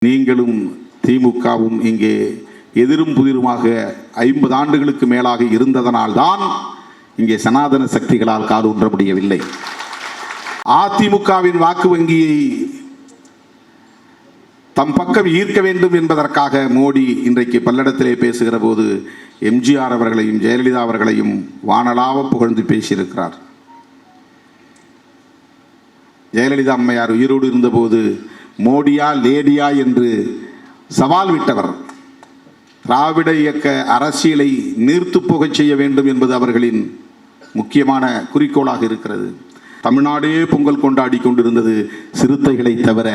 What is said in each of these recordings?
நீங்களும் திமுகவும் இங்கே எதிரும் புதிருமாக 50 ஆண்டுகளுக்கு மேலாக இருந்ததனால்தான் இங்கே சனாதன சக்திகளால் காலூன்ற முடியவில்லை. அதிமுகவின் வாக்கு வங்கியை தம் பக்கம் ஈர்க்க வேண்டும் என்பதற்காக மோடி இன்றைக்கு பல்லடத்திலே பேசுகிற போது எம்ஜிஆர் அவர்களையும் ஜெயலலிதா அவர்களையும் வானளாவ புகழ்ந்து பேசியிருக்கிறார். ஜெயலலிதா அம்மையார் உயிரோடு இருந்தபோது மோடியா லேடியா என்று சவால் விட்டவர். திராவிட இயக்க அரசியலை நீர்த்து போகச் செய்ய வேண்டும் என்பது அவர்களின் முக்கியமான குறிக்கோளாக இருக்கிறது. தமிழ்நாடே பொங்கல் கொண்டாடி கொண்டிருந்தது சிறுத்தைகளை தவிர.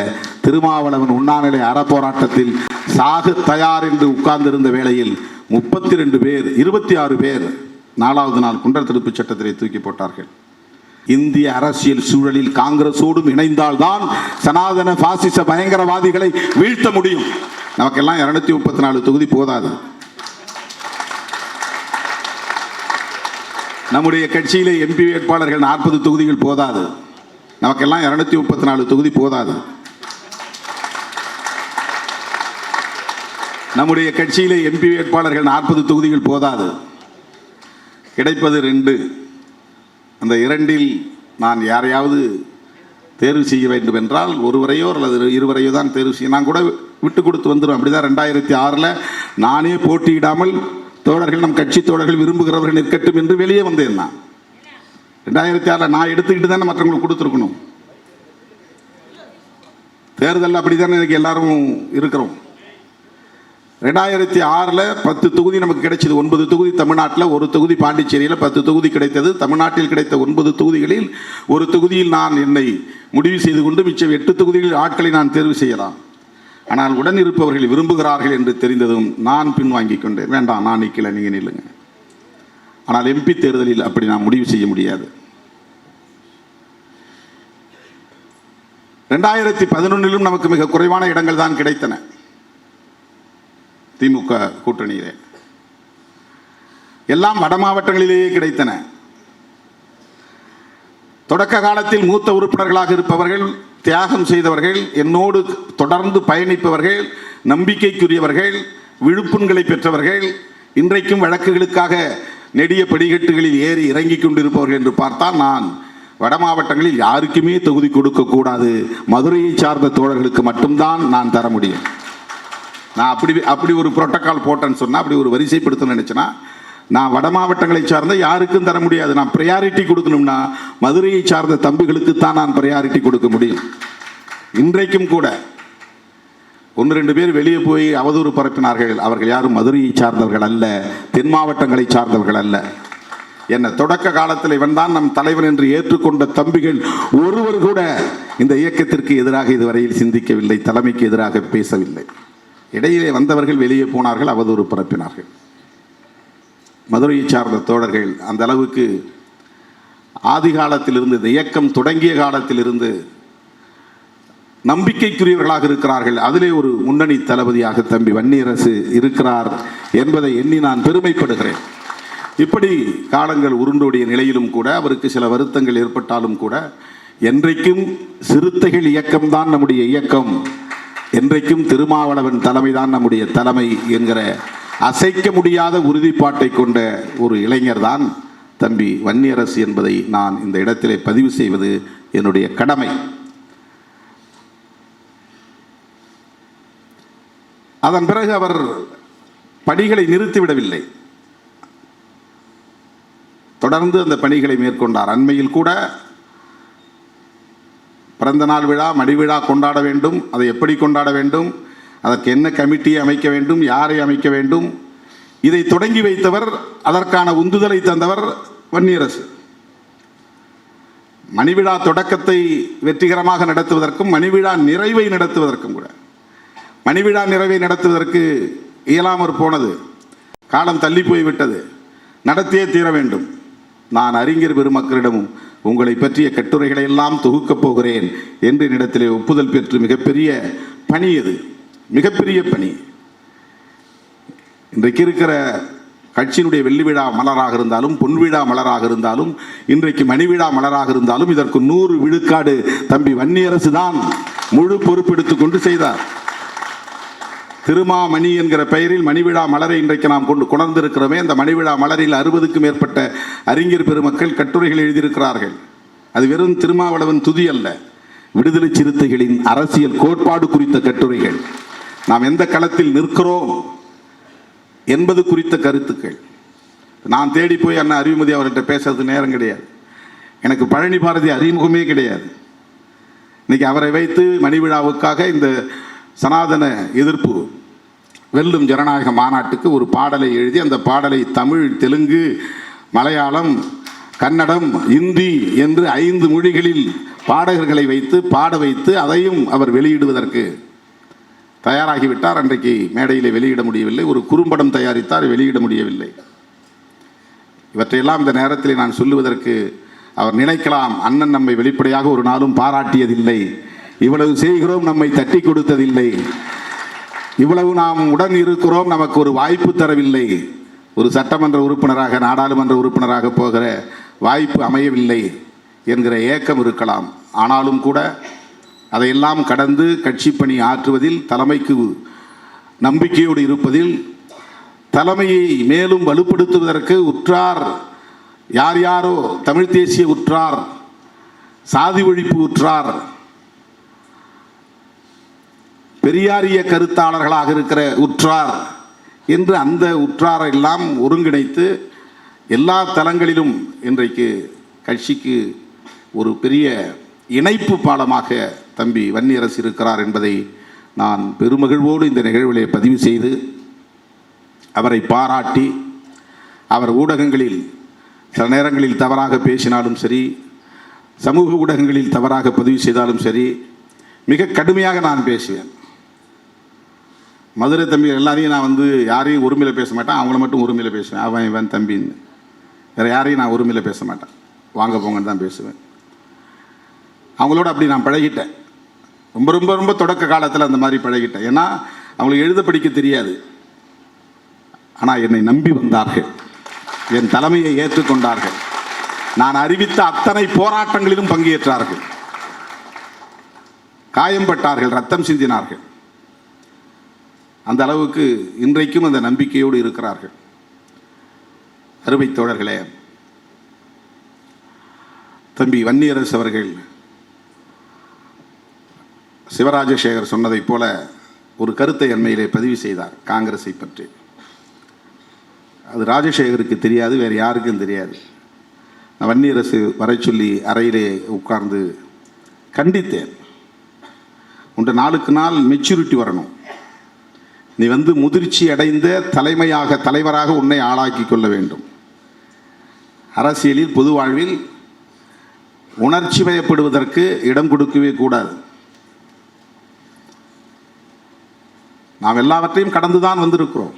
திருமாவளவன் உண்ணாநிலை அறப்போராட்டத்தில் சாக தயார் என்று உட்கார்ந்திருந்த வேளையில் 32 பேர் 26 பேர் 4வது நாள் குண்டர் தடுப்பு சட்டத்திலே தூக்கி போட்டார்கள். இந்திய அரசியல் சூழலில் காங்கிரசோடும் இணைந்தால்தான் சனாதன பாசிச பயங்கரவாதிகளை வீழ்த்த முடியும். நமக்கெல்லாம் 234 தொகுதி போதாது. நம்முடைய கட்சியிலே எம்பி வேட்பாளர்கள் 40 தொகுதிகள் போதாது. நமக்கெல்லாம் 234 தொகுதி போதாது. நம்முடைய கட்சியிலே எம்பி வேட்பாளர்கள் 40 தொகுதிகள் போதாது. கிடைப்பது 2. அந்த 2இல் நான் யாரையாவது தேர்வு செய்ய வேண்டும் என்றால் ஒருவரையோ அல்லது இருவரையோ தான் தேர்வு செய்ய. நான் கூட விட்டு கொடுத்து வந்துடும். அப்படிதான் 2006 நானே போட்டியிடாமல் தோழர்கள், நம் கட்சி தோழர்கள் விரும்புகிறவர்கள் நிற்கட்டும் என்று வெளியே வந்தேன். நான் 2006 நான் எடுத்துக்கிட்டு தானே மற்றவங்களுக்கு கொடுத்துருக்கணும். தேர்தல் அப்படித்தானே எனக்கு எல்லாரும் இருக்கிறோம். 2006 10 தொகுதி நமக்கு கிடைச்சது. 9 தொகுதி தமிழ்நாட்டில், 1 தொகுதி பாண்டிச்சேரியில், 10 தொகுதி கிடைத்தது. தமிழ்நாட்டில் கிடைத்த 9 தொகுதிகளில் 1 தொகுதியில் நான் என்னை முடிவு செய்து கொண்டு மிச்சம் 8 தொகுதிகளில் ஆட்களை நான் தேர்வு செய்யலாம். ஆனால் உடன் இருப்பவர்கள் விரும்புகிறார்கள் என்று தெரிந்ததும் நான் பின்வாங்கிக் கொண்டேன். வேண்டாம், நான் நிற்கல, நீங்கள் நில்லுங்க. ஆனால் எம்பி தேர்தலில் அப்படி நான் முடிவு செய்ய முடியாது. 2011 நமக்கு மிக குறைவான இடங்கள் தான் கிடைத்தன. திமுக கூட்டணியிலே எல்லாம் வட மாவட்டங்களிலேயே கிடைத்தன. தொடக்க காலத்தில் மூத்த உறுப்பினர்களாக இருப்பவர்கள், தியாகம் செய்தவர்கள், என்னோடு தொடர்ந்து பயணிப்பவர்கள், நம்பிக்கைக்குரியவர்கள், விழுப்புண்களை பெற்றவர்கள், இன்றைக்கும் வழக்குகளுக்காக நெடிய படிக்கட்டுகளில் ஏறி இறங்கிக் கொண்டிருப்பவர்கள் என்று பார்த்தால் நான் வட மாவட்டங்களில் யாருக்குமே தொகுதி கொடுக்கக்கூடாது, மதுரையை சார்ந்த தோழர்களுக்கு மட்டும்தான் நான் தர முடியும். நான் அப்படி ஒரு புரோட்டோக்கால் போட்டேன்னு சொன்னால், அப்படி ஒரு வரிசைப்படுத்தணும்னு நினச்சேன்னா, நான் வட மாவட்டங்களை சார்ந்த யாருக்கும் தர முடியாது. நான் ப்ரையாரிட்டி கொடுக்கணும்னா மதுரையை சார்ந்த தம்பிகளுக்கு தான் நான் ப்ரையாரிட்டி கொடுக்க முடியும். இன்றைக்கும் கூட 1-2 பேர் வெளியே போய் அவதூறு பரப்பினார்கள். அவர்கள் யாரும் மதுரையை சார்ந்தவர்கள் அல்ல, தென் மாவட்டங்களை சார்ந்தவர்கள் அல்ல. என்ன தொடக்க காலத்தில் இவன் தான் நம் தலைவன் என்று ஏற்றுக்கொண்ட தம்பிகள் ஒருவர் கூட இந்த இயக்கத்திற்கு எதிராக இதுவரையில் சிந்திக்கவில்லை, தலைமைக்கு எதிராக பேசவில்லை. இடையிலே வந்தவர்கள் வெளியே போனார்கள், அவதூறு பரப்பினார்கள். மதுரையை சார்ந்த தோழர்கள் அந்த அளவுக்கு ஆதி காலத்திலிருந்து, இந்த இயக்கம் தொடங்கிய காலத்திலிருந்து நம்பிக்கைக்குரியவர்களாக இருக்கிறார்கள். அதிலே ஒரு முன்னணி தளபதியாக தம்பி வன்னியரசு இருக்கிறார் என்பதை எண்ணி நான் பெருமைப்படுகிறேன். இப்படி காலங்கள் உருண்டோடிய நிலையிலும் கூட அவருக்கு சில வருத்தங்கள் ஏற்பட்டாலும் கூட என்றைக்கும் சிறுத்தைகள் இயக்கம்தான் நம்முடைய இயக்கம், என்றைக்கும் திருமாவளவன் தலைமைதான் நம்முடைய தலைமை என்கிற அசைக்க முடியாத உறுதிப்பாட்டை கொண்ட ஒரு இளைஞர் தான் தம்பி வன்னியரசு என்பதை நான் இந்த இடத்திலே பதிவு செய்வது என்னுடைய கடமை. அதன் பிறகு அவர் பணிகளை நிறுத்திவிடவில்லை, தொடர்ந்து அந்த பணிகளை மேற்கொண்டார். அண்மையில் கூட பிறந்த நாள் விழா, மடி விழா கொண்டாட வேண்டும். அதை எப்படி கொண்டாட வேண்டும், அதற்கு என்ன கமிட்டியை அமைக்க வேண்டும், யாரை அமைக்க வேண்டும், இதை தொடங்கி வைத்தவர், அதற்கான உந்துதலை தந்தவர் வன்னியரசு. மணிவிழா தொடக்கத்தை வெற்றிகரமாக நடத்துவதற்கும் மணிவிழா நிறைவை நடத்துவதற்கும் கூட, மணிவிழா நிறைவை நடத்துவதற்கு இயலாமற் போனது, காலம் தள்ளி போய்விட்டது, நடத்தியே தீர வேண்டும். நான் அறிஞர் பெருமக்களிடமும் உங்களை பற்றிய கட்டுரைகளை எல்லாம் தொகுக்கப் போகிறேன் என்று என்னிடத்திலே ஒப்புதல் பெற்று மிகப்பெரிய பணி, அது மிகப்பெரிய பணி. இன்றைக்கு இருக்கிற கட்சியினுடைய வெள்ளி விழா மலராக இருந்தாலும், பொன் விழா மலராக இருந்தாலும், இன்றைக்கு மணிவிழா மலராக இருந்தாலும் இதற்கு 100 விழுக்காடு தம்பி வன்னியரசு தான் முழு பொறுப்பெடுத்துக் கொண்டு செய்தார். திருமாமணி என்கிற பெயரில் மணிவிழா மலரை இன்றைக்கு நாம் கொண்டிருக்கிறோமே. அந்த மணிவிழா மலரில் 60க்கும் மேற்பட்ட அறிஞர் பெருமக்கள் கட்டுரைகள் எழுதியிருக்கிறார்கள். அது வெறும் திருமாவளவன் துதி அல்ல, விடுதலை சிறுத்தைகளின் அரசியல் கோட்பாடு குறித்த கட்டுரைகள், நாம் எந்த களத்தில் நிற்கிறோம் என்பது குறித்த கருத்துக்கள். நான் தேடி போய் அண்ணா அறிவுமதி அவர்கிட்ட பேசுறது நேரம் கிடையாது. எனக்கு பழனி பாரதி அறிமுகமே கிடையாது. இன்னைக்கு அவரை வைத்து மணிவிழாவுக்காக இந்த சனாதன எதிர்ப்பு வெல்லும் ஜனநாயக மாநாட்டுக்கு ஒரு பாடலை எழுதி அந்த பாடலை தமிழ், தெலுங்கு, மலையாளம், கன்னடம், இந்தி என்று 5 மொழிகளில் பாடகர்களை வைத்து பாட வைத்து அதையும் அவர் வெளியிடுவதற்கு தயாராகிவிட்டார். அன்றைக்கு மேடையிலே வெளியிட முடியவில்லை. ஒரு குறும்படம் தயாரித்தார், வெளியிட முடியவில்லை. இவற்றையெல்லாம் இந்த நேரத்தில் நான் சொல்லுவதற்கு அவர் நினைக்கலாம், அண்ணன் நம்மை வெளிப்படையாக ஒரு நாளும் பாராட்டியதில்லை, இவ்வளவு செய்கிறோம் நம்மை தட்டி கொடுத்ததில்லை, இவ்வளவு நாம் உடன் இருக்கிறோம் நமக்கு ஒரு வாய்ப்பு தரவில்லை, ஒரு சட்டமன்ற உறுப்பினராக நாடாளுமன்ற உறுப்பினராக போகிற வாய்ப்பு அமையவில்லை என்கிற ஏக்கம் இருக்கலாம். ஆனாலும் கூட அதையெல்லாம் கடந்து கட்சி பணி ஆற்றுவதில், தலைமைக்கு நம்பிக்கையோடு இருப்பதில், தலைமையை மேலும் வலுப்படுத்துவதற்கு உற்றார் யார் யாரோ, தமிழ் தேசிய உற்றார், சாதி ஒழிப்பு உற்றார், பெரியாரிய கருத்தாளர்களாக இருக்கிற உற்றார் என்று அந்த உற்றாரை எல்லாம் ஒருங்கிணைத்து எல்லா தளங்களிலும் இன்றைக்கு கட்சிக்கு ஒரு பெரிய இணைப்பு பாலமாக தம்பி வன்னியரசு இருக்கிறார் என்பதை நான் பெருமகிழ்வோடு இந்த நிகழ்விலே பதிவு செய்து அவரை பாராட்டி, அவர் ஊடகங்களில் சில நேரங்களில் தவறாக பேசினாலும் சரி, சமூக ஊடகங்களில் தவறாக பதிவு செய்தாலும் சரி, மிக கடுமையாக நான் பேசுவேன். மதுரை தம்பி எல்லாரையும் நான் யாரையும் உரிமையில் பேச மாட்டேன், அவங்கள மட்டும் உரிமையில் பேசுவேன். அவன் இவன் தம்பின்னு, வேறு யாரையும் நான் உரிமையில் பேச மாட்டேன், வாங்க போங்கன்னு தான் பேசுவேன். அவங்களோட அப்படி நான் பழகிட்டேன். ரொம்ப ரொம்ப ரொம்ப தொடக்க காலத்தில் அந்த மாதிரி பழகிட்டேன். ஏன்னா அவங்களுக்கு எழுத படிக்க தெரியாது. ஆனால் என்னை நம்பி வந்தார்கள், என் தலைமையை ஏற்றுக்கொண்டார்கள், நான் அறிவித்த அத்தனை போராட்டங்களிலும் பங்கேற்றார்கள், காயம்பட்டார்கள், ரத்தம் சிந்தினார்கள். அந்த அளவுக்கு இன்றைக்கும் அந்த நம்பிக்கையோடு இருக்கிறார்கள். அருமை தோழர்களே, தம்பி வன்னியரசு அவர்கள் சிவராஜசேகர் சொன்னதைப் போல ஒரு கருத்தை அண்மையிலே பதிவு செய்தார் காங்கிரஸை பற்றி. அது ராஜசேகருக்கு தெரியாது, வேறு யாருக்கும் தெரியாது. நான் வன்னியரசு வரை சொல்லி அறையிலே உட்கார்ந்து கண்டித்தேன். உன்ற நாளுக்கு நாள் மெச்சூரிட்டி வரணும், நீ முதிர்ச்சி அடைந்த தலைவராக உன்னை ஆளாக்கி கொள்ள வேண்டும். அரசியலில் பொது வாழ்வில் உணர்ச்சி வயப்படுவதற்கு இடம் கொடுக்கவே கூடாது. நாம் எல்லாவற்றையும் கடந்துதான் வந்திருக்கிறோம்.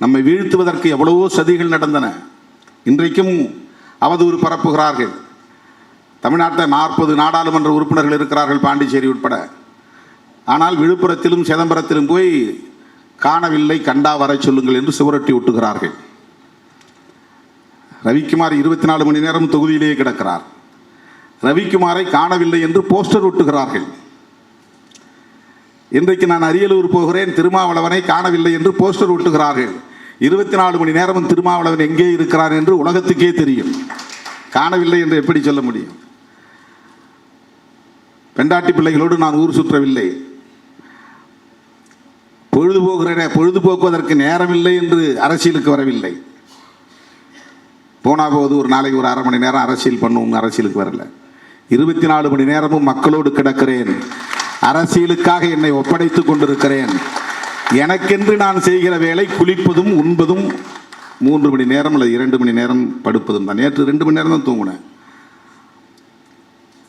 நம்மை வீழ்த்துவதற்கு எவ்வளவோ சதிகள் நடந்தன. இன்றைக்கும் அவதூறு பரப்புகிறார்கள். தமிழ்நாட்டில் 40 நாடாளுமன்ற உறுப்பினர்கள் இருக்கிறார்கள், பாண்டிச்சேரி உட்பட. ஆனால் விழுப்புரத்திலும் சிதம்பரத்திலும் போய் காணவில்லை, கண்டா வர சொல்லுங்கள் என்று சுவரொட்டி ஒட்டுகிறார்கள். ரவிக்குமார் 24 மணி நேரம் தொகுதியிலேயே கிடக்கிறார். ரவிக்குமாரை காணவில்லை என்று போஸ்டர் ஒட்டுகிறார்கள். இன்றைக்கு நான் அரியலூர் போகிறேன், திருமாவளவனை காணவில்லை என்று போஸ்டர் ஒட்டுகிறார்கள். 24 மணி நேரமும் திருமாவளவன் எங்கே இருக்கிறார் என்று உலகத்துக்கே தெரியும். காணவில்லை என்று எப்படி சொல்ல முடியும்? பெண்டாட்டி பிள்ளைகளோடு நான் ஊர் சுற்றவில்லை, பொழுதுபோக்குவதற்கு நேரமில்லை என்று அரசியலுக்கு வரவில்லை. போனா போது ஒரு நாளைக்கு ஒரு அரை மணி நேரம் அரசியல் பண்ணுவோம், அரசியலுக்கு வரல. 24 மணி நேரமும் மக்களோடு கிடக்கிறேன், அரசியலுக்காக என்னை ஒப்படைத்துக் கொண்டிருக்கிறேன். எனக்கென்று நான் செய்கிற வேலை குளிப்பதும் உண்பதும், 3 மணி நேரம் அல்லது 2 மணி நேரம் படுப்பதும் தான். நேற்று 2 மணி நேரம் தான் தூங்கினேன்.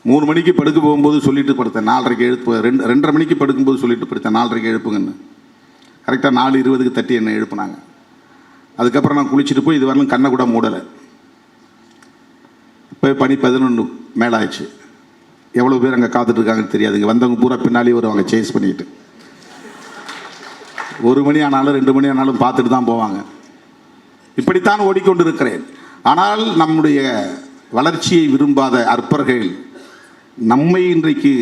3 மணிக்கு படுக்க போகும்போது சொல்லிட்டு படுத்தேன், 4:30 எழுப்பு. 2:30 மணிக்கு படுக்கும்போது சொல்லிட்டு படுத்தேன், 4:30 எழுப்புங்கன்னு. கரெக்டாக 4:20 தட்டி என்னை எழுப்புனாங்க. அதுக்கப்புறம் நான் குளிச்சுட்டு போய் இது வரலும் கண்ணை கூட மூடலை. இப்போ பனி 11 மேலே ஆயிடுச்சு. எவ்வளோ பேர் அங்கே காத்துட்ருக்காங்கன்னு தெரியாது. இங்கே வந்தவங்க பூரா பின்னாலே வருவாங்க சேஸ் பண்ணிட்டு. 1 மணி ஆனாலும் 2 மணி ஆனாலும் பார்த்துட்டு தான் போவாங்க. இப்படித்தான் ஓடிக்கொண்டு இருக்கிறேன். ஆனால் நம்முடைய வளர்ச்சியை விரும்பாத அற்பர்கள் நம்மை இன்றைக்கு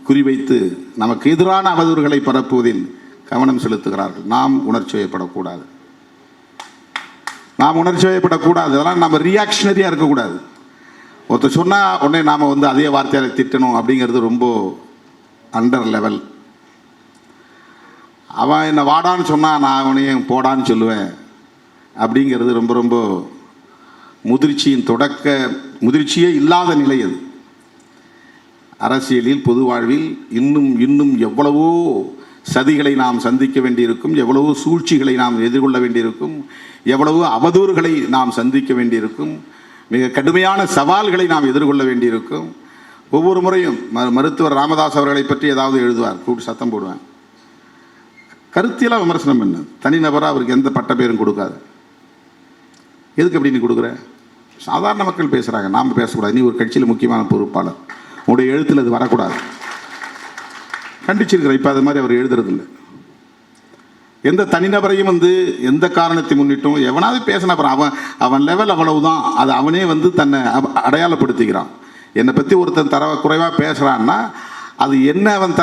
குறிவைத்து நமக்கு எதிரான அவதூறுகளை பரப்புவதில் கவனம் செலுத்துகிறார்கள். நாம் உணர்ச்சி வயப்படக்கூடாது. நாம் உணர்ச்சி வயப்படக்கூடாது. அதெல்லாம் நம்ம ரியாக்ஷனரியாக இருக்கக்கூடாது. ஒருத்தர் சொன்னால் உடனே நாம் வந்து அதே வார்த்தையால் திட்டணும் அப்படிங்கிறது ரொம்ப அண்டர் லெவல். அவன் என்னை வாடான்னு சொன்னால் நான் அவனையும் போடான்னு சொல்லுவேன் அப்படிங்கிறது ரொம்ப ரொம்ப முதிர்ச்சியே இல்லாத நிலை அது. அரசியலில் பொது வாழ்வில் இன்னும் எவ்வளவோ சதிகளை நாம் சந்திக்க வேண்டியிருக்கும், எவ்வளவோ சூழ்ச்சிகளை நாம் எதிர்கொள்ள வேண்டியிருக்கும், எவ்வளவோ அவதூறுகளை நாம் சந்திக்க வேண்டியிருக்கும், மிக கடுமையான சவால்களை நாம் எதிர்கொள்ள வேண்டியிருக்கும். ஒவ்வொரு முறையும் மருத்துவர் ராமதாஸ் அவர்களை பற்றி ஏதாவது எழுதுவார், கூட்டு சத்தம் போடுவேன். கருத்தியெல்லாம் விமர்சனம் என்ன, தனிநபராக அவருக்கு எந்த பட்ட பேரும் கொடுக்காது. எதுக்கு அப்படி நீ கொடுக்குற? சாதாரண மக்கள் பேசுகிறாங்க, நாம் பேசக்கூடாது. நீ ஒரு கட்சியில் முக்கியமான பொறுப்பாளர், உங்களுடைய எழுத்தில் அது வரக்கூடாது. கண்டிச்சிருக்கிற. இப்போ அது மாதிரி அவர் எழுதுறதில்லை. எந்த தனிநபரையும் வந்து எந்த காரணத்தை முன்னிட்டும் எவனாவது பேசின அப்புறம் அவன் லெவல் அவ்வளவுதான், அது அவனே வந்து தன்னை அடையாளப்படுத்திக்கிறான். என்னை பற்றி ஒருத்தன் குறைவாக பேசுகிறான்னா அது என்ன அவன்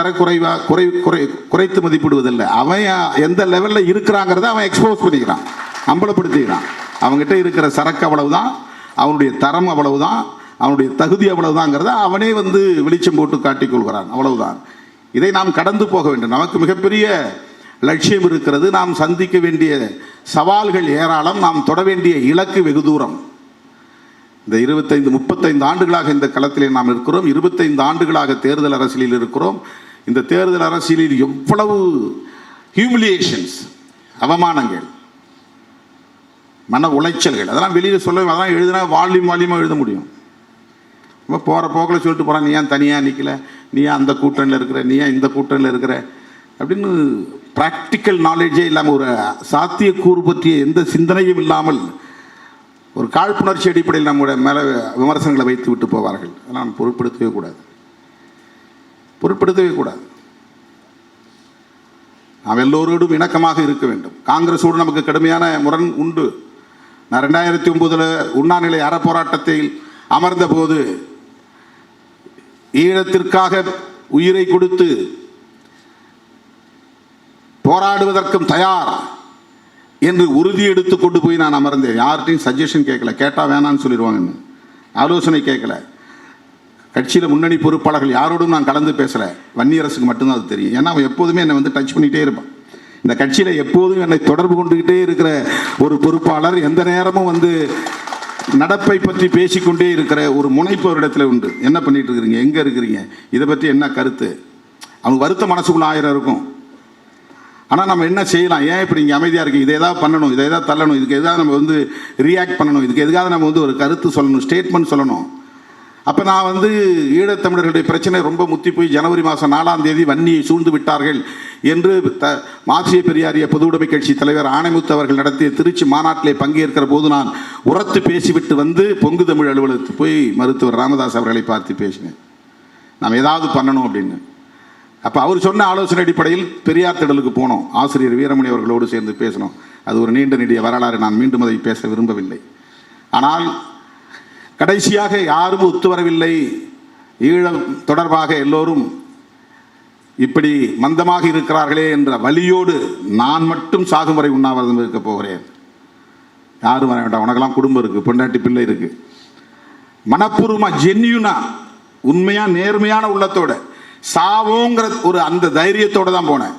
குறைத்து மதிப்பிடுவதில்லை. அவன் எந்த லெவலில் இருக்கிறாங்கிறத அவன் எக்ஸ்போஸ் பண்ணிக்கிறான், அம்பலப்படுத்திக்கிறான். அவங்ககிட்ட இருக்கிற சரக்கு அவ்வளவுதான், அவனுடைய தரம் அவ்வளவுதான், அவனுடைய தகுதி அவ்வளவுதாங்கிறத அவனே வந்து வெளிச்சம் போட்டு காட்டிக்கொள்கிறான். அவ்வளவுதான். இதை நாம் கடந்து போக வேண்டும். நமக்கு மிகப்பெரிய லட்சியம் இருக்கிறது. நாம் சந்திக்க வேண்டிய சவால்கள் ஏராளம், நாம் தொட வேண்டிய இலக்கு வெகு தூரம். இந்த 35 ஆண்டுகளாக இந்த களத்திலே நாம் இருக்கிறோம். 25 ஆண்டுகளாக தேர்தல் அரசியலில் இருக்கிறோம். இந்த தேர்தல் அரசியலில் எவ்வளவு ஹியூமிலியேஷன்ஸ், அவமானங்கள், மன உளைச்சல்கள், அதெல்லாம் வெளியில் சொல்ல, அதெல்லாம் எழுதினா வால்யூமாக எழுத முடியும். இப்போ போகிற போக்கில் சொல்லிட்டு போகிறான், நீ ஏன் தனியாக நிற்கல, நீ ஏன் அந்த கூட்டணியில் இருக்கிற, நீ ஏன் இந்த கூட்டணியில் இருக்கிற அப்படின்னு ப்ராக்டிக்கல் நாலேஜே இல்லாமல், ஒரு சாத்தியக்கூறு பற்றிய எந்த சிந்தனையும் இல்லாமல் ஒரு காழ்ப்புணர்ச்சி அடிப்படையில் நம்முடைய மேலே விமர்சனங்களை வைத்து விட்டு போவார்கள். அதெல்லாம் பொருட்படுத்தவே கூடாது. நாம் எல்லோரோடும் இணக்கமாக இருக்க வேண்டும். காங்கிரஸோடு நமக்கு கடுமையான முரண் உண்டு. நான் 2009 உண்ணாநிலை அறப்போராட்டத்தில் அமர்ந்த போது ஈழத்திற்காக உயிரை கொடுத்து போராடுவதற்கும் தயார் என்று உறுதி எடுத்து கொண்டு போய் நான் அமர்ந்தேன். யார்கிட்டையும் சஜஷன் கேட்கல, கேட்டால் வேணான்னு சொல்லிடுவாங்கன்னு ஆலோசனை கேட்கல. கட்சியில் முன்னணி பொறுப்பாளர்கள் யாரோடும் நான் கலந்து பேசலை. வன்னியரசுக்கு மட்டும்தான் அது தெரியும். ஏன்னா அவன் எப்போதுமே என்னை வந்து டச் பண்ணிகிட்டே இருப்பான். இந்த கட்சியில் எப்போதும் என்னை தொடர்பு கொண்டுகிட்டே இருக்கிற ஒரு பொறுப்பாளர், எந்த நேரமும் வந்து நடப்பை பற்றி பேசிக்கொண்டே இருக்கிற ஒரு முனைப்பு ஒரு இடத்துல உண்டு. என்ன பண்ணிட்டு இருக்கிறீங்க, எங்கே இருக்கிறீங்க, இதை பற்றி என்ன கருத்து? அவங்க வருத்த மனசுக்குள்ள 1000 இருக்கும். ஆனால் நம்ம என்ன செய்யலாம், ஏன் இப்படி இங்கே அமைதியாக இருக்குது, இதை எதாவது பண்ணணும், இதை எதாவது தள்ளணும், இதுக்கு எதாவது நம்ம வந்து ரியாக்ட் பண்ணணும், இதுக்கு எதுக்காக நம்ம வந்து ஒரு கருத்து சொல்லணும், ஸ்டேட்மெண்ட் சொல்லணும். அப்போ நான் வந்து ஈழத்தமிழர்களுடைய பிரச்சனை ரொம்ப முத்தி போய் ஜனவரி மாதம் 4ஆம் தேதி வன்னியை சூழ்ந்து விட்டார்கள் என்று மார்க்சிய பெரியாரிய பொது உடைமை கட்சி தலைவர் ஆணைமுத்து அவர்கள் நடத்திய திருச்சி மாநாட்டிலே பங்கேற்கிற போது நான் உரத்து பேசிவிட்டு வந்து பொங்கு தமிழ் அலுவலகத்துக்கு போய் மருத்துவர் ராமதாஸ் அவர்களை பார்த்து பேசினேன், நாம் ஏதாவது பண்ணணும் அப்படின்னு. அப்போ அவர் சொன்ன ஆலோசனை அடிப்படையில் பெரியார் திடலுக்கு போனோம். ஆசிரியர் வீரமணி அவர்களோடு சேர்ந்து பேசணும். அது ஒரு நீண்ட நெடிய வரலாறு, நான் மீண்டும் அதை பேச விரும்பவில்லை. ஆனால் கடைசியாக யாரும் ஒத்து வரவில்லை. ஈழம் தொடர்பாக எல்லோரும் இப்படி மந்தமாக இருக்கிறார்களே என்ற வலியோடு நான் மட்டும் சாகும் வரை உண்ணாவிரதம் இருக்க போகிறேன். யாரும் வர வேண்டாம், உனக்கெல்லாம் குடும்பம் இருக்குது, பொண்டாட்டி பிள்ளை இருக்குது. மனப்பூர்வமாக ஜென்யூனா உண்மையாக நேர்மையான உள்ளத்தோட சாவோங்கிற ஒரு அந்த தைரியத்தோடு தான் போனேன்.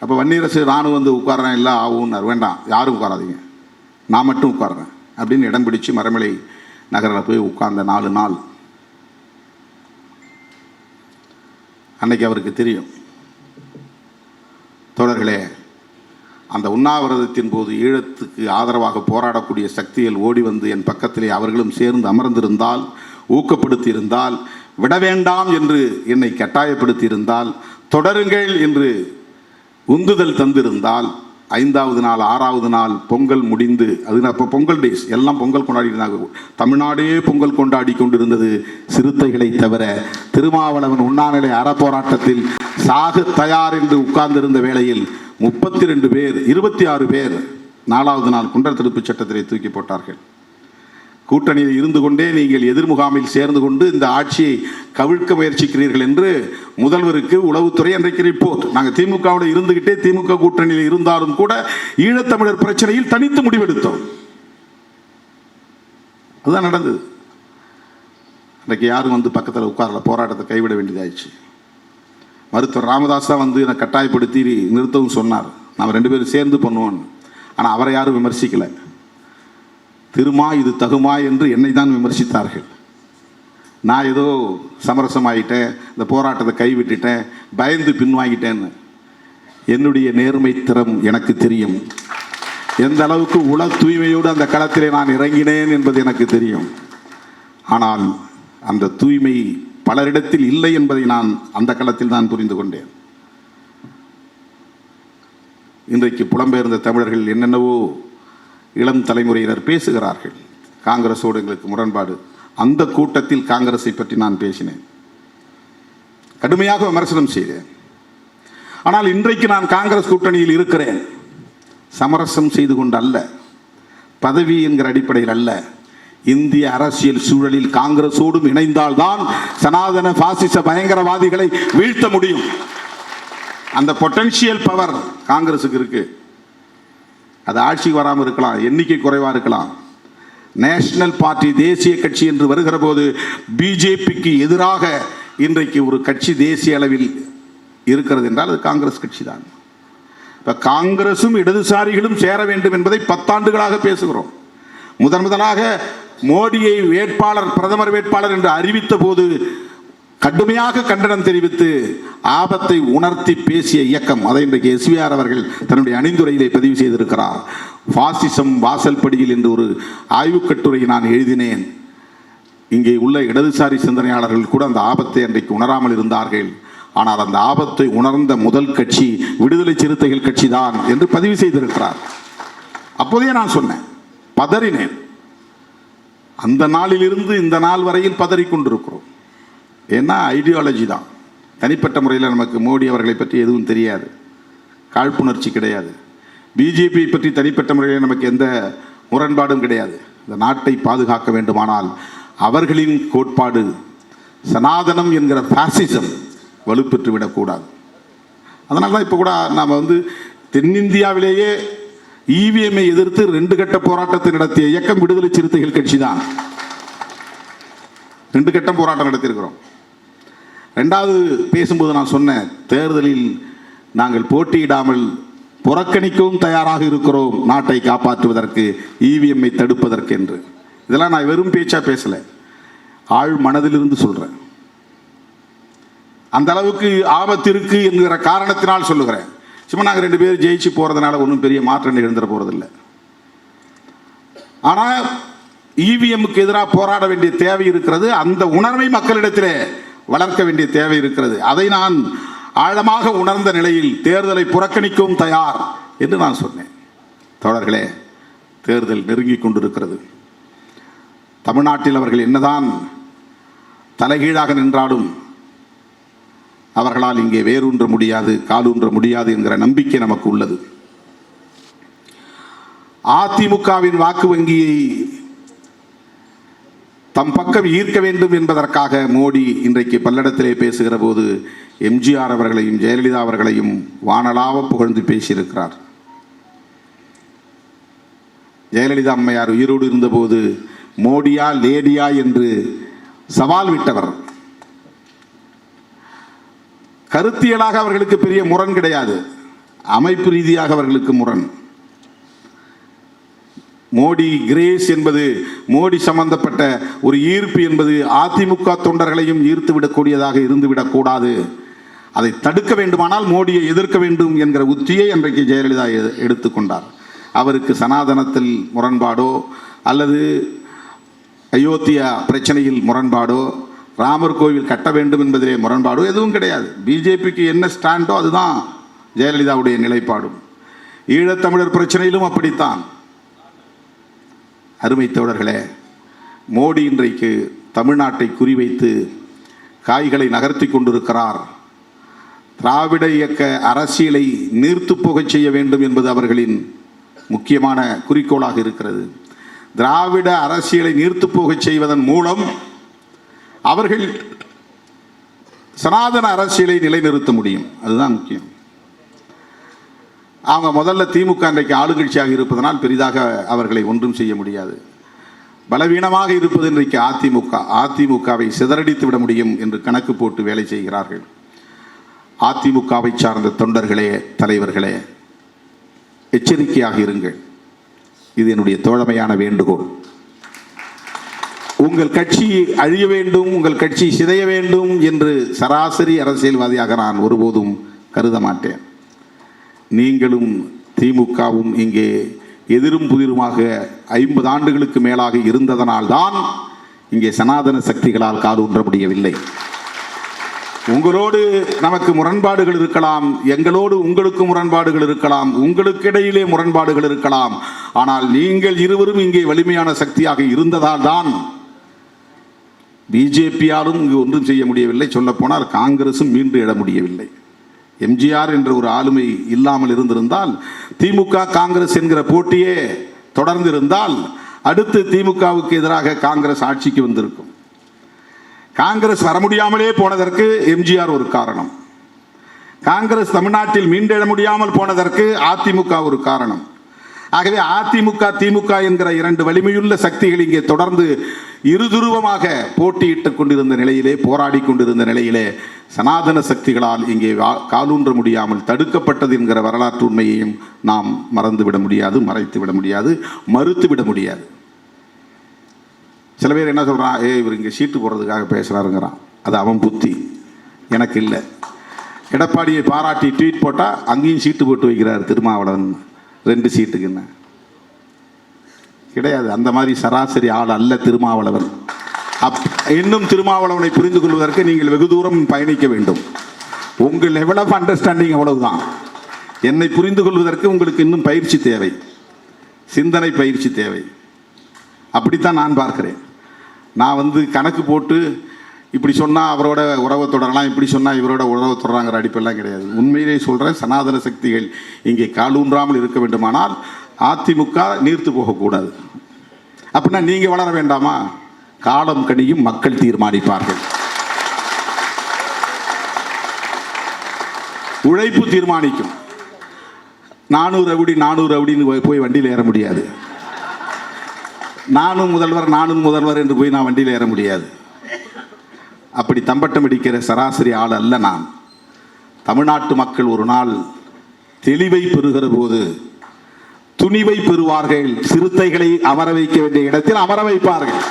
அப்போ வன்னியரசு நானும் வந்து உட்கார்றேன், இல்லை ஆகும்னார். வேண்டாம், யாரும் உட்காராதீங்க, நான் மட்டும் உட்கார்றேன் அப்படின்னு இடம் பிடிச்சு மரமலை நகரில் போய் உட்கார்ந்த 4 நாள். அன்னைக்கு அவருக்கு தெரியும், தோழர்களே, அந்த உண்ணாவிரதத்தின் போது ஈழத்துக்கு ஆதரவாக போராடக்கூடிய சக்திகள் ஓடி வந்து என் பக்கத்திலே அவர்களும் சேர்ந்து அமர்ந்திருந்தால், ஊக்கப்படுத்தி இருந்தால், விட வேண்டாம் என்று என்னை கட்டாயப்படுத்தி இருந்தால், தொடருங்கள் என்று உந்துதல் தந்திருந்தால், 5வது நாள் 6வது நாள் பொங்கல் முடிந்து, அது அப்போ பொங்கல் டேஸ், எல்லாம் பொங்கல் கொண்டாடி இருந்தாங்க. தமிழ்நாடே பொங்கல் கொண்டாடி கொண்டிருந்தது சிறுத்தைகளை தவிர. திருமாவளவன் உண்ணாநிலை அறப்போராட்டத்தில் சாக தயார் என்று உட்கார்ந்திருந்த வேளையில் 32 பேர் 26 பேர் 4வது நாள் குண்டர் தடுப்பு சட்டத்திலே தூக்கி போட்டார்கள். கூட்டணியில் இருந்து கொண்டே நீங்கள் எதிர்முகாமில் சேர்ந்து கொண்டு இந்த ஆட்சியை கவிழ்க்க முயற்சிக்கிறீர்கள் என்று முதல்வருக்கு உளவுத்துறை அன்றைக்கு ரிப்போர்ட். நாங்கள் திமுகவோடு இருந்துகிட்டே திமுக கூட்டணியில் இருந்தாலும் கூட ஈழத்தமிழர் பிரச்சனையில் தனித்து முடிவெடுத்தோம். அதுதான் நடந்தது. அன்றைக்கு யாரும் வந்து பக்கத்தில் உட்காரல, போராட்டத்தை கைவிட வேண்டியதாயிடுச்சு. மருத்துவர் ராமதாஸ் தான் வந்து என்னை கட்டாயப்படுத்தி நிறுத்தவும் சொன்னார். நாம் 2 பேரும் சேர்ந்து பண்ணுவோம். ஆனால் அவரை யாரும் விமர்சிக்கலை. திருமா இது தகுமா என்று என்னை தான் விமர்சித்தார்கள். நான் ஏதோ சமரசமாயிட்டேன், இந்த போராட்டத்தை கைவிட்டுட்டேன், பயந்து பின்வாங்கிட்டேன்னு. என்னுடைய நேர்மை திறம் எனக்கு தெரியும். எந்த அளவுக்கு உள தூய்மையோடு அந்த களத்திலே நான் இறங்கினேன் என்பது எனக்கு தெரியும். ஆனால் அந்த தூய்மை பலரிடத்தில் இல்லை என்பதை நான் அந்த களத்தில் தான் புரிந்து கொண்டேன். இன்றைக்கு புலம்பெயர்ந்த தமிழர்கள் என்னென்னவோ இளம் தலைமுறையினர் பேசுகிறார்கள். காங்கிரஸோடு எங்களுக்கு முரண்பாடு. அந்த கூட்டத்தில் காங்கிரஸை பற்றி நான் பேசினேன், கடுமையாக விமர்சனம் செய்தேன். ஆனால் இன்றைக்கு நான் காங்கிரஸ் கூட்டணியில் இருக்கிறேன். சமரசம் செய்து கொண்டு அல்ல, பதவி என்கிற அடிப்படையில் அல்ல. இந்திய அரசியல் சூழலில் காங்கிரஸோடும் இணைந்தால்தான் சனாதன பாசிச பயங்கரவாதிகளை வீழ்த்த முடியும். அந்த பொட்டன்ஷியல் பவர் காங்கிரஸுக்கு இருக்கு. அது ஆட்சிக்கு வராமல் இருக்கலாம், எண்ணிக்கை குறைவாக இருக்கலாம். நேஷனல் பார்ட்டி தேசிய கட்சி என்று வருகிற போது பிஜேபிக்கு எதிராக இன்றைக்கு ஒரு கட்சி தேசிய அளவில் இருக்கிறது என்றால் அது காங்கிரஸ் கட்சி தான். இப்போ காங்கிரசும் இடதுசாரிகளும் சேர வேண்டும் என்பதை 10 ஆண்டுகளாக பேசுகிறோம். முதலாக மோடியை வேட்பாளர், பிரதமர் வேட்பாளர் என்று அறிவித்த போது கடுமையாக கண்டனம் தெரிவித்து ஆபத்தை உணர்த்தி பேசிய இயக்கம். அதை இன்றைக்கு SVR அவர்கள் தன்னுடைய அணிந்துரையிலே பதிவு செய்திருக்கிறார். பாசிசம் வாசல்படியில் என்று ஒரு ஆய்வுக் கட்டுரையை நான் எழுதினேன். இங்கே உள்ள இடதுசாரி சிந்தனையாளர்கள் கூட அந்த ஆபத்தை அன்றைக்கு உணராமல் இருந்தார்கள். ஆனால் அந்த ஆபத்தை உணர்ந்த முதல் கட்சி விடுதலை சிறுத்தைகள் கட்சி தான் என்று பதிவு செய்திருக்கிறார். அப்போதே நான் சொன்னேன், பதறினேன். அந்த நாளிலிருந்து இந்த நாள் வரையில் பதறிக்கொண்டிருக்கிறோம். ஏன்னா ஐடியாலஜி தான். தனிப்பட்ட முறையில் நமக்கு மோடி அவர்களை பற்றி எதுவும் தெரியாது, காழ்ப்புணர்ச்சி கிடையாது. பிஜேபி பற்றி தனிப்பட்ட முறையில் நமக்கு எந்த முரண்பாடும் கிடையாது. இந்த நாட்டை பாதுகாக்க வேண்டுமானால் அவர்களின் கோட்பாடு சனாதனம் என்கிற பாசிசம் வலுப்பெற்று விடக்கூடாது. அதனால தான் இப்போ கூட நாம் வந்து தென்னிந்தியாவிலேயே EVM-ஐ எதிர்த்து 2 கட்ட போராட்டத்தை நடத்திய இயக்கம் விடுதலை சிறுத்தைகள் கட்சி தான். 2 கட்டம் போராட்டம் நடத்தியிருக்கிறோம். 2வது பேசும்போது நான் சொன்னேன், தேர்தலில் நாங்கள் போட்டியிடாமல் புறக்கணிக்கவும் தயாராக இருக்கிறோம், நாட்டை காப்பாற்றுவதற்கு, EVM-ஐ தடுப்பதற்கு என்று. இதெல்லாம் நான் வெறும் பேச்சா பேசல, ஆழ் மனதிலிருந்து சொல்றேன். அந்த அளவுக்கு ஆபத்து இருக்கு என்கிற காரணத்தினால் சொல்லுகிறேன். சும்மா நாங்கள் 2 பேர் ஜெயிச்சு போறதுனால ஒன்றும் பெரிய மாற்றம் நிகழ்ந்துட போறதில்லை. ஆனால் EVM-க்கு எதிராக போராட வேண்டிய தேவை இருக்கிறது. அந்த உணர்வை மக்களிடத்திலே வளர்க்க வேண்டிய தேவை இருக்கிறது. அதை நான் ஆழமாக உணர்ந்த நிலையில் தேர்தலை புறக்கணிக்கவும் தயார் என்று நான் சொன்னேன். தோழர்களே, தேர்தல் நெருங்கிக் கொண்டிருக்கிறது. தமிழ்நாட்டில் அவர்கள் என்னதான் தலைகீழாக நின்றாலும் அவர்களால் இங்கே வேரூன்ற முடியாது, காலூன்ற முடியாது என்கிற நம்பிக்கை நமக்கு உள்ளது. அதிமுகவின் வாக்கு வங்கியை தம் பக்கம் ஈர்க்க வேண்டும் என்பதற்காக மோடி இன்றைக்கு பல்லடத்திலே பேசுகிற போது எம்ஜிஆர் அவர்களையும் ஜெயலலிதா அவர்களையும் வானளாவ புகழ்ந்து பேசியிருக்கிறார். ஜெயலலிதா அம்மையார் உயிரோடு இருந்தபோது மோடியா லேடியா என்று சவால் விட்டவர். கருத்தியலாக அவர்களுக்கு பெரிய முரண் கிடையாது, அமைப்பு ரீதியாக அவர்களுக்கு முரண். மோடி கிரேஸ் என்பது, மோடி சம்பந்தப்பட்ட ஒரு ஈர்ப்பு என்பது அதிமுக தொண்டர்களையும் ஈர்த்து விடக்கூடியதாக இருந்துவிடக்கூடாது. அதை தடுக்க வேண்டுமானால் மோடியை எதிர்க்க வேண்டும் என்கிற உத்தியை அன்றைக்கு ஜெயலலிதா எடுத்துக்கொண்டார். அவருக்கு சனாதனத்தில் முரண்பாடோ அல்லது அயோத்தியா பிரச்சனையில் முரண்பாடோ ராமர் கோவில் கட்ட வேண்டும் என்பதிலே முரண்பாடோ எதுவும் கிடையாது. பிஜேபிக்கு என்ன ஸ்டாண்டோ அதுதான் ஜெயலலிதாவுடைய நிலைப்பாடும். ஈழத்தமிழர் பிரச்சனையிலும் அப்படித்தான். அருமை தோழர்களே, மோடி இன்றைக்கு தமிழ்நாட்டை குறிவைத்து காய்களை நகர்த்தி கொண்டிருக்கிறார். திராவிட இயக்க அரசியலை நீர்த்து போகச் செய்ய வேண்டும் என்பது அவர்களின் முக்கியமான குறிக்கோளாக இருக்கிறது. திராவிட அரசியலை நீர்த்துப் போகச் செய்வதன் மூலம் அவர்கள் சனாதன அரசியலை நிலைநிறுத்த முடியும். அதுதான் முக்கியம். அவங்க முதல்ல திமுக இன்றைக்கு ஆளுங்கட்சியாக இருப்பதனால் பெரிதாக அவர்களை ஒன்றும் செய்ய முடியாது. பலவீனமாக இருப்பது இன்றைக்கு அதிமுகவை சிதறடித்து விட முடியும் என்று கணக்கு போட்டு வேலை செய்கிறார்கள். அதிமுகவை சார்ந்த தொண்டர்களே, தலைவர்களே, எச்சரிக்கையாக இருங்கள். இது என்னுடைய தோழமையான வேண்டுகோள். உங்கள் கட்சி அழிய வேண்டும், உங்கள் கட்சி சிதைய வேண்டும் என்று சராசரி அரசியல்வாதியாக நான் ஒருபோதும் கருத மாட்டேன். நீங்களும் திமுகவும் இங்கே எதிரும் புதிருமாக 50 ஆண்டுகளுக்கு மேலாக இருந்ததனால்தான் இங்கே சனாதன சக்திகளால் காலூன்ற முடியவில்லை. உங்களோடு நமக்கு முரண்பாடுகள் இருக்கலாம், எங்களோடு உங்களுக்கு முரண்பாடுகள் இருக்கலாம், உங்களுக்கு இடையிலே முரண்பாடுகள் இருக்கலாம். ஆனால் நீங்கள் இருவரும் இங்கே வலிமையான சக்தியாக இருந்ததால் தான் பிஜேபியாலும் இங்கு ஒன்றும் செய்ய முடியவில்லை. சொல்லப்போனால் காங்கிரசும் மீண்டு எழ முடியவில்லை. எம்ஜிஆர் என்ற ஒரு ஆளுமை இல்லாமல் இருந்திருந்தால், திமுக காங்கிரஸ் என்கிற போட்டியே தொடர்ந்து இருந்தால், அடுத்து திமுகவுக்கு எதிராக காங்கிரஸ் ஆட்சிக்கு வந்திருக்கும். காங்கிரஸ் வர முடியாமலே போனதற்கு எம்ஜிஆர் ஒரு காரணம். காங்கிரஸ் தமிழ்நாட்டில் மீண்டெழ முடியாமல் போனதற்கு அதிமுக ஒரு காரணம். ஆகவே அதிமுக திமுக என்கிற 2 வலிமையுள்ள சக்திகள் இங்கே தொடர்ந்து இருதுருவமாக போட்டியிட்டுக் கொண்டிருந்த நிலையிலே, போராடி கொண்டிருந்த நிலையிலே, சனாதன சக்திகளால் இங்கே காலூன்ற முடியாமல் தடுக்கப்பட்டது என்கிற வரலாற்று உண்மையையும் நாம் மறந்துவிட முடியாது, மறைத்துவிட முடியாது, மறுத்துவிட முடியாது. சில பேர் என்ன சொல்கிறான், இவர் இங்கே சீட்டு போடுறதுக்காக பேசுகிறாருங்கிறான். அது அவன் புத்தி, எனக்கு இல்லை. எடப்பாடியை பாராட்டி ட்வீட் போட்டால் அங்கேயும் சீட்டு போட்டு வைக்கிறார் திருமாவளவன், 2 சீட்டுக்கு என்ன கிடையாது. அந்த மாதிரி சராசரி ஆள் அல்ல திருமாவளவன். இன்னும் திருமாவளவனை புரிந்து கொள்வதற்கு நீங்கள் வெகு தூரம் பயணிக்க வேண்டும். உங்கள் லெவல் ஆஃப் அண்டர்ஸ்டாண்டிங் அவ்வளவுதான். என்னை புரிந்து கொள்வதற்கு உங்களுக்கு இன்னும் பயிற்சி தேவை, சிந்தனை பயிற்சி தேவை. அப்படித்தான் நான் பார்க்கிறேன். நான் கணக்கு போட்டு இப்படி சொன்னால் அவரோட உறவை தொடரலாம், இப்படி சொன்னால் இவரோட உறவை தொடராங்கிற அடிப்பெல்லாம் கிடையாது. உண்மையிலே சொல்கிறேன், சனாதன சக்திகள் இங்கே காலூன்றாமல் இருக்க வேண்டுமானால் அதிமுக நீர்த்து போகக்கூடாது. அப்படின்னா நீங்கள் வளர வேண்டாமா? காலம் கனியும், மக்கள் தீர்மானிப்பார்கள். உழைப்பு தீர்மானிக்கும். 400 அப்படின்னு போய் வண்டியில் ஏற முடியாது. நானும் முதல்வர் என்று போய் நான் வண்டியில் ஏற முடியாது. அப்படி தம்பட்டம் அடிக்கிற சராசரி ஆள் அல்ல நான். தமிழ்நாட்டு மக்கள் ஒரு நாள் தெளிவை பெறுகிற போது துணிவை பெறுவார்கள். சிறுத்தைகளை அமர வைக்க வேண்டிய இடத்தில் அமர வைப்பார்கள்.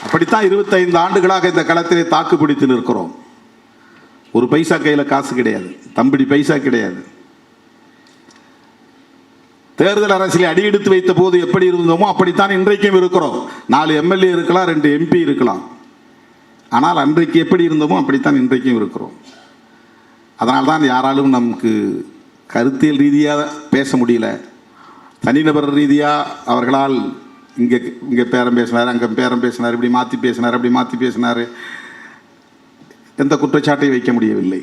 அப்படித்தான் 25 ஆண்டுகளாக இந்த களத்திலே தாக்கு பிடித்து நிற்கிறோம். ஒரு பைசா கையில் காசு கிடையாது, தம்பிடி பைசா கிடையாது. தேர்தல் அரசியலை அடியெடுத்து வைத்த போது எப்படி இருந்தோமோ அப்படித்தான் இன்றைக்கும் இருக்கிறோம். 4 எம்எல்ஏ இருக்கலாம், 2 எம்பி இருக்கலாம். ஆனால் அன்றைக்கு எப்படி இருந்தோமோ அப்படித்தான் இன்றைக்கும் இருக்கிறோம். அதனால்தான் யாராலும் நமக்கு கருத்தியல் ரீதியாக பேச முடியல. தனிநபர் ரீதியாக அவர்களால் இங்கே பேரம் பேசினார், அங்கே பேரம் பேசினார், இப்படி மாற்றி பேசினார், அப்படி மாற்றி பேசினார், எந்த குற்றச்சாட்டையும் வைக்க முடியவில்லை.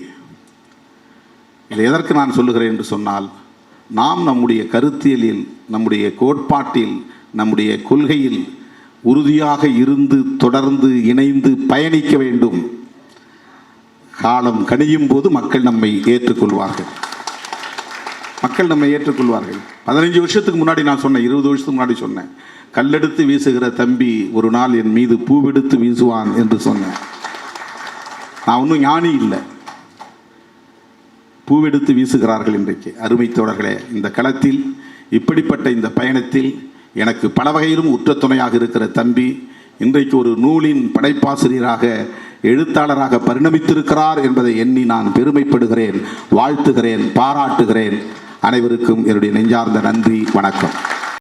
இது எதற்கு நான் சொல்லுகிறேன் என்று சொன்னால், நாம் நம்முடைய கருத்தியலில், நம்முடைய கோட்பாட்டில், நம்முடைய கொள்கையில் உறுதியாக இருந்து தொடர்ந்து இணைந்து பயணிக்க வேண்டும். காலம் கனியும் போது மக்கள் நம்மை ஏற்றுக்கொள்வார்கள். 15 வருஷத்துக்கு முன்னாடி நான் சொன்னேன், 20 வருஷத்துக்கு முன்னாடி சொன்னேன், கல்லெடுத்து வீசுகிற தம்பி ஒரு நாள் என் மீது பூவெடுத்து வீசுவான் என்று சொன்னேன். நான் ஒன்றும் ஞானி இல்லை. பூவெடுத்து வீசுகிறார்கள் இன்றைக்கு. அருமை தோழர்களே, இந்த களத்தில், இப்படிப்பட்ட இந்த பயணத்தில் எனக்கு பல வகையிலும் உற்ற துணையாக இருக்கிற தம்பி இன்றைக்கு ஒரு நூலின் படைப்பாசிரியராக, எழுத்தாளராக பரிணமித்திருக்கிறார் என்பதை எண்ணி நான் பெருமைப்படுகிறேன், வாழ்த்துகிறேன், பாராட்டுகிறேன். அனைவருக்கும் என்னுடைய நெஞ்சார்ந்த நன்றி, வணக்கம்.